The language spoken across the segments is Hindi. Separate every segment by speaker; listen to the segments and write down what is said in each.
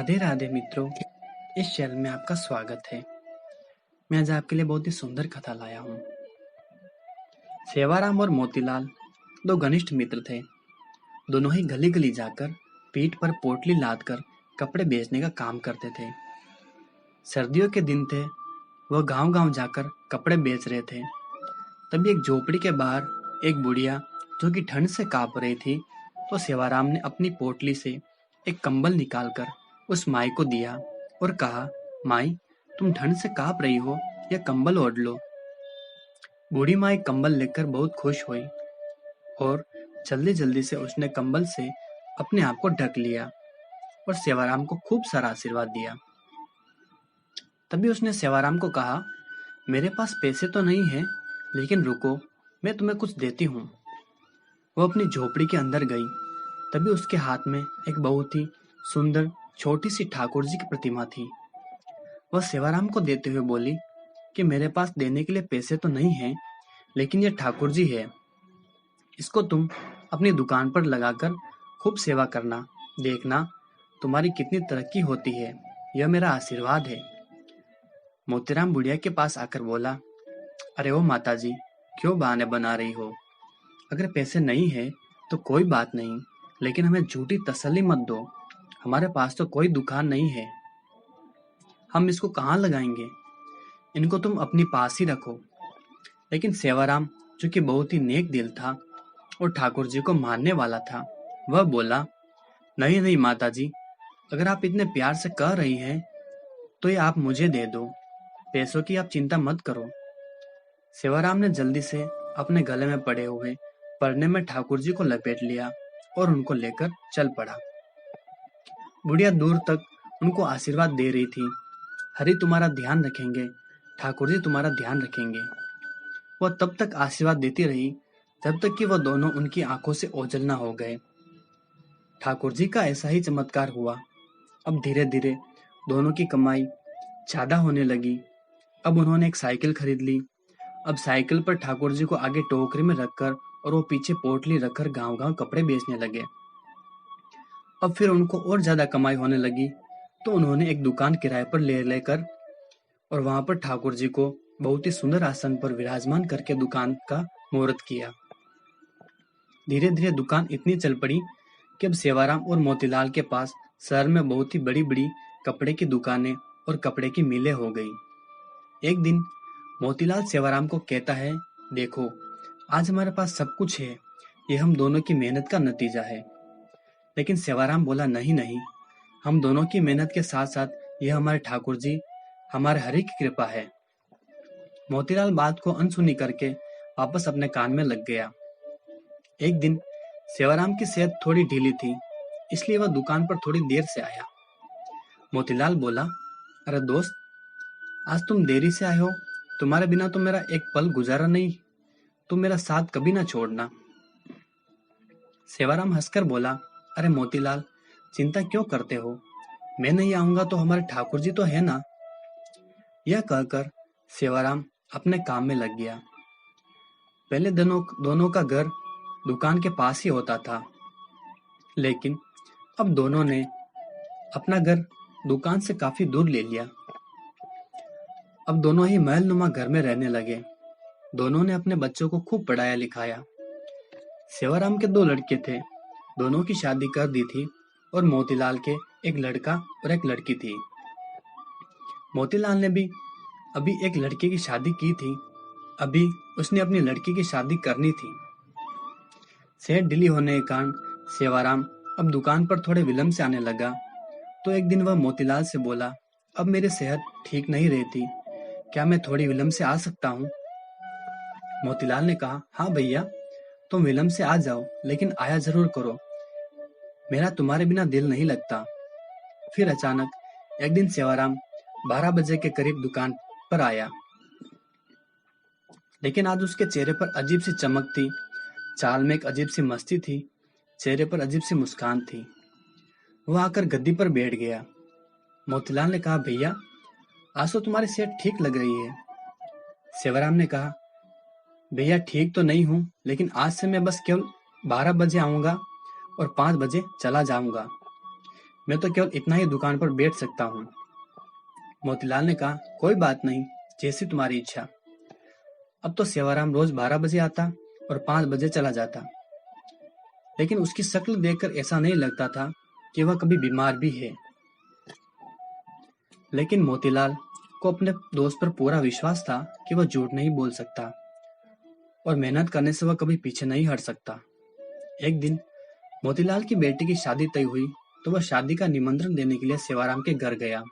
Speaker 1: राधे राधे मित्रों, इस चैनल में आपका स्वागत है। मैं आज आपके लिए बहुत ही सुंदर कथा लाया हूँ। सेवाराम और मोतीलाल दो घनिष्ठ मित्र थे। दोनों ही गली गली जाकर पीठ पर पोटली लाद कर कपड़े बेचने का काम करते थे। सर्दियों के दिन थे, वह गांव गांव जाकर कपड़े बेच रहे थे। तभी एक झोपड़ी के बाहर एक बुढ़िया जो कि ठंड से कांप रही थी, तो सेवाराम ने अपनी पोटली से एक कंबल निकालकर उस माई को दिया और कहा, माई, तुम ठंड से कांप रही हो, यह कंबल ओढ़ लो। बूढ़ी माई कंबल लेकर बहुत खुश हुई और जल्दी जल्दी से उसने कंबल से अपने आप को ढक लिया और सेवाराम को खूब सारा आशीर्वाद दिया। तभी उसने सेवाराम को कहा, मेरे पास पैसे तो नहीं है, लेकिन रुको, मैं तुम्हें कुछ देती हूँ। वो अपनी झोपड़ी के अंदर गई। तभी उसके हाथ में एक बहुत ही सुंदर छोटी सी ठाकुर जी की प्रतिमा थी। वह सेवाराम को देते हुए बोली कि मेरे पास देने के लिए पैसे तो नहीं है, लेकिन यह ठाकुर जी है, इसको तुम अपनी दुकान पर लगाकर खूब सेवा करना, देखना तुम्हारी कितनी तरक्की होती है, यह मेरा आशीर्वाद है। मोतीराम बुढ़िया के पास आकर बोला, अरे ओ माता जी, क्यों बहाने बना रही हो? अगर पैसे नहीं है तो कोई बात नहीं, लेकिन हमें झूठी तसल्ली मत दो। हमारे पास तो कोई दुकान नहीं है, हम इसको कहाँ लगाएंगे? इनको तुम अपनी पास ही रखो। लेकिन सेवाराम, जो कि बहुत ही नेक दिल था और ठाकुर जी को मानने वाला था, वह बोला, नहीं नहीं माता जी, अगर आप इतने प्यार से कह रही हैं तो ये आप मुझे दे दो, पैसों की आप चिंता मत करो। सेवाराम ने जल्दी से अपने गले में पड़े हुए परने में ठाकुर जी को लपेट लिया और उनको लेकर चल पड़ा। बुढ़िया दूर तक उनको आशीर्वाद दे रही थी, हरि तुम्हारा ध्यान रखेंगे, ठाकुर जी तुम्हारा ध्यान रखेंगे। वह तब तक आशीर्वाद देती रही जब तक कि वह दोनों उनकी आंखों से ओझल न हो गए। ठाकुर जी का ऐसा ही चमत्कार हुआ। अब धीरे धीरे दोनों की कमाई ज्यादा होने लगी। अब उन्होंने एक साइकिल खरीद ली। अब साइकिल पर ठाकुर जी को आगे टोकरी में रखकर और वो पीछे पोटली रखकर गांव गांव कपड़े बेचने लगे। अब फिर उनको और ज्यादा कमाई होने लगी, तो उन्होंने एक दुकान किराए पर ले लेकर और वहां पर ठाकुर जी को बहुत ही सुंदर आसन पर विराजमान करके दुकान का मुहूर्त किया। धीरे धीरे दुकान इतनी चल पड़ी कि अब सेवाराम और मोतीलाल के पास शहर में बहुत ही बड़ी बड़ी कपड़े की दुकानें और कपड़े की मिलें हो गई। एक दिन मोतीलाल सेवाराम को कहता है, देखो, आज हमारे पास सब कुछ है, ये हम दोनों की मेहनत का नतीजा है। लेकिन सेवाराम बोला, नहीं नहीं, हम दोनों की मेहनत के साथ साथ यह हमारे ठाकुर जी, हमारे हरि की कृपा है। मोतीलाल बात को अनसुनी करके वापस अपने कान में लग गया। एक दिन सेवाराम की सेहत थोड़ी ढीली थी, इसलिए वह दुकान पर थोड़ी देर से आया। मोतीलाल बोला, अरे दोस्त, आज तुम देरी से आए हो, तुम्हारे बिना तो मेरा एक पल गुजारा नहीं, तुम मेरा साथ कभी ना छोड़ना। सेवाराम हंसकर बोला, अरे मोतीलाल, चिंता क्यों करते हो, मैं नहीं आऊंगा तो हमारे ठाकुर जी तो है ना। यह कहकर सेवाराम अपने काम में लग गया। पहले दोनों का घर दुकान के पास ही होता था, लेकिन अब दोनों ने अपना घर दुकान से काफी दूर ले लिया। अब दोनों ही महलनुमा घर में रहने लगे। दोनों ने अपने बच्चों को खूब पढ़ाया लिखाया। सेवाराम के दो लड़के थे, दोनों की शादी कर दी थी और मोतीलाल के एक लड़का और एक लड़की थी। मोतीलाल ने भी अभी एक लड़के की शादी की थी, अभी उसने अपनी लड़की की शादी करनी थी। सेहत ढीली होने के कारण सेवाराम अब दुकान पर थोड़े विलंब से आने लगा। तो एक दिन वह मोतीलाल से बोला, अब मेरी सेहत ठीक नहीं रहती, क्या मैं थोड़ी विलंब से आ सकता हूँ? मोतीलाल ने कहा, हाँ भैया, तुम विलंब से आ जाओ, लेकिन आया जरूर करो, मेरा तुम्हारे बिना दिल नहीं लगता। फिर अचानक एक दिन सेवाराम 12 बजे के करीब दुकान पर आया, लेकिन आज उसके चेहरे पर अजीब सी चमक थी, चाल में एक अजीब सी मस्ती थी, चेहरे पर अजीब सी मुस्कान थी। वह आकर गद्दी पर बैठ गया। मोतीलाल ने कहा, भैया, आज तो तुम्हारी सेहत ठीक लग रही है। सेवाराम ने कहा, भैया, ठीक तो नहीं हूं, लेकिन आज से मैं बस केवल 12 बजे आऊंगा और 5 बजे चला जाऊंगा। मैं तो केवल इतना ही दुकान पर बैठ सकता हूँ। मोतीलाल ने कहा, कोई बात नहीं, जैसी तुम्हारी इच्छा। अब तो सेवाराम रोज 12 बजे आता और 5 बजे चला जाता, लेकिन उसकी शक्ल देखकर ऐसा नहीं लगता था कि वह कभी बीमार भी है। लेकिन मोतीलाल को अपने दोस्त पर पूरा विश्वास था कि वह झूठ नहीं बोल सकता और मेहनत करने से वह कभी पीछे नहीं हट सकता। एक दिन मोतीलाल की बेटी की शादी तय हुई तो वह शादी का निमंत्रण देने के लिए सेवाराम के घर गया।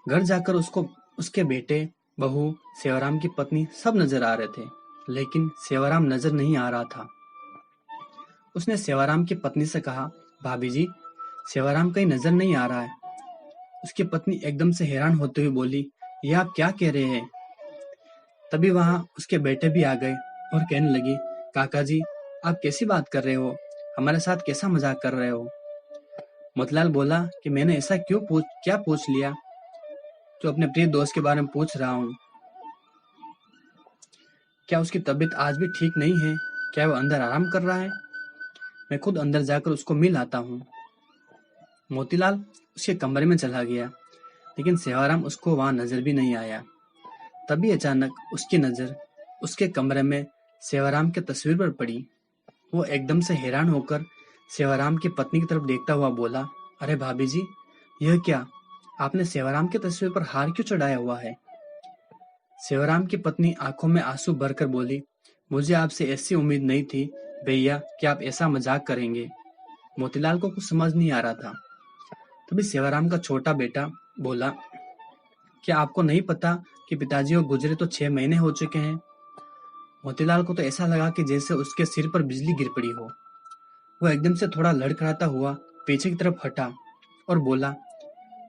Speaker 1: घर जाकर उसको उसके बेटे, बहू, सेवाराम की पत्नी सब नजर आ रहे थे, लेकिन सेवाराम नजर नहीं आ रहा था। उसने सेवाराम की पत्नी से कहा, भाभी जी, सेवाराम कहीं नजर नहीं आ रहा है। उसकी पत्नी एकदम से हैरान होते हुए बोली, यह आप क्या कह रहे हैं? तभी वहां उसके बेटे भी आ गए और कहने लगी, काका जी, आप कैसी बात कर रहे हो? हमारे साथ कैसा मजाक कर रहे हो? मोतीलाल बोला कि मैंने ऐसा क्या पूछ लिया? तो अपने प्रिय दोस्त के बारे में पूछ रहा हूँ। क्या उसकी तबीयत आज भी ठीक नहीं है? क्या वो अंदर आराम कर रहा है? मैं खुद अंदर जाकर उसको मिल आता हूँ। मोतीलाल उसके कमरे में चला गया, लेकिन सेवाराम उसको वहां नजर भी नहीं आया। तभी अचानक उसकी नजर उसके कमरे में सेवाराम की तस्वीर पर पड़ी। वो एकदम से हैरान होकर सेवाराम की पत्नी की तरफ देखता हुआ बोला, अरे भाभी जी, यह क्या? आपने सेवाराम की तस्वीर पर हार क्यों चढ़ाया हुआ है? सेवाराम की पत्नी आंखों में आंसू भरकर बोली, मुझे आपसे ऐसी उम्मीद नहीं थी भैया कि आप ऐसा मजाक करेंगे। मोतीलाल को कुछ समझ नहीं आ रहा था। तभी सेवाराम का छोटा बेटा बोला, क्या आपको नहीं पता कि पिताजी को गुजरे तो 6 महीने हो चुके हैं? मोतीलाल को तो ऐसा लगा कि जैसे उसके सिर पर बिजली गिर पड़ी हो। वह एकदम से थोड़ा लड़खड़ाता हुआ पीछे की तरफ हटा और बोला,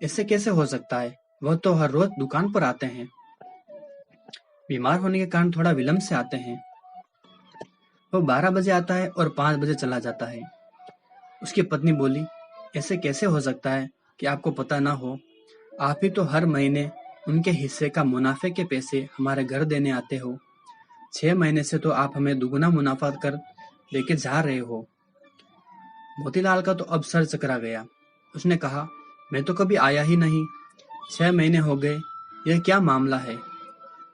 Speaker 1: ऐसे कैसे हो सकता है? वह तो हर रोज दुकान पर आते हैं। बीमार होने के कारण थोड़ा विलंब से आते हैं। वह 12 बजे आता है और 5 बजे चला जाता है। उसकी पत्नी बोली, ऐसे कैसे हो सकता है कि आपको पता ना हो? आप ही तो हर महीने उनके हिस्से का मुनाफे के पैसे हमारे घर देने आते हो। 6 महीने से तो आप हमें दुगुना मुनाफा कर लेके जा रहे हो। मोतीलाल का तो अब सर चकरा गया। उसने कहा, मैं तो कभी आया ही नहीं। 6 महीने हो गए, यह क्या मामला है?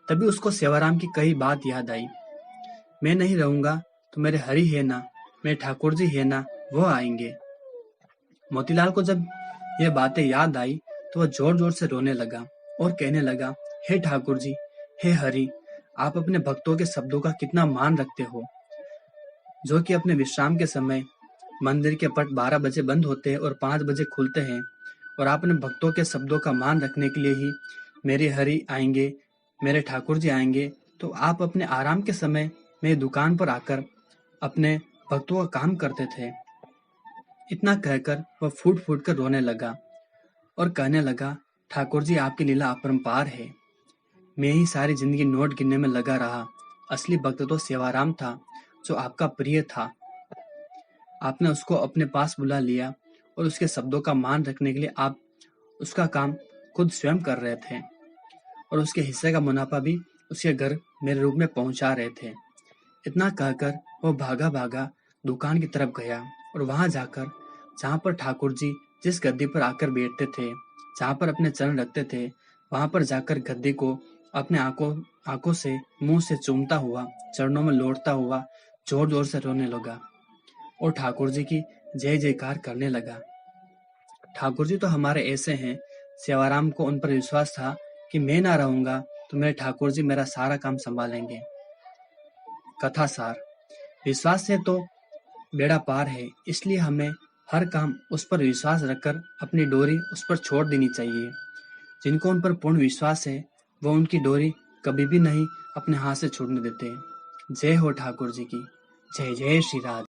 Speaker 1: तभी उसको सेवाराम की कई बात याद आई। मैं नहीं रहूंगा तो मेरे हरि है ना, मेरे ठाकुर जी है ना, वो आएंगे। मोतीलाल को जब यह बातें याद आई तो वह जोर जोर से रोने लगा और कहने लगा, हे ठाकुर जी, हे हरि, आप अपने भक्तों के शब्दों का कितना मान रखते हो, जो कि अपने विश्राम के समय मंदिर के पट 12 बजे बंद होते हैं और 5 बजे खुलते हैं, और आप अपने भक्तों के शब्दों का मान रखने के लिए ही मेरे हरि आएंगे, मेरे ठाकुर जी आएंगे, तो आप अपने आराम के समय मेरी दुकान पर आकर अपने भक्तों का काम करते थे। इतना कहकर वह फूट फूट कर रोने लगा और कहने लगा, ठाकुर जी, आपकी लीला अपरंपार है। मैं ही सारी जिंदगी नोट गिनने में लगा रहा। असली भक्त तो सेवाराम था, जो आपका प्रिय था। आपने उसको अपने पास बुला लिया और उसके शब्दों का मान रखने के लिए आप उसका काम खुद स्वयं कर रहे थे और उसके हिस्से का मुनाफा भी उसके घर मेरे रूप में पहुंचा रहे थे। इतना कहकर वो भागा भागा दुकान की तरफ गया और वहां जाकर, जहां पर ठाकुर जी जिस गद्दी पर आकर बैठते थे, जहां पर अपने चरण रखते थे, वहां पर जाकर गद्दी को अपने आंखों से, मुंह से चूमता हुआ, चरणों में लौटता हुआ जोर जोर से रोने लगा और ठाकुर जी की जय जयकार करने लगा। ठाकुर जी तो हमारे ऐसे हैं, सेवाराम को उन पर विश्वास था कि मैं ना रहूंगा तो मेरे ठाकुर जी मेरा सारा काम संभालेंगे। कथा सार, विश्वास से तो बेड़ा पार है, इसलिए हमें हर काम उस पर विश्वास रखकर अपनी डोरी उस पर छोड़ देनी चाहिए। जिनको उन पर पूर्ण विश्वास है, वो उनकी डोरी कभी भी नहीं अपने हाथ से छूटने देते। जय हो ठाकुर जी की। जय जय श्री राधे।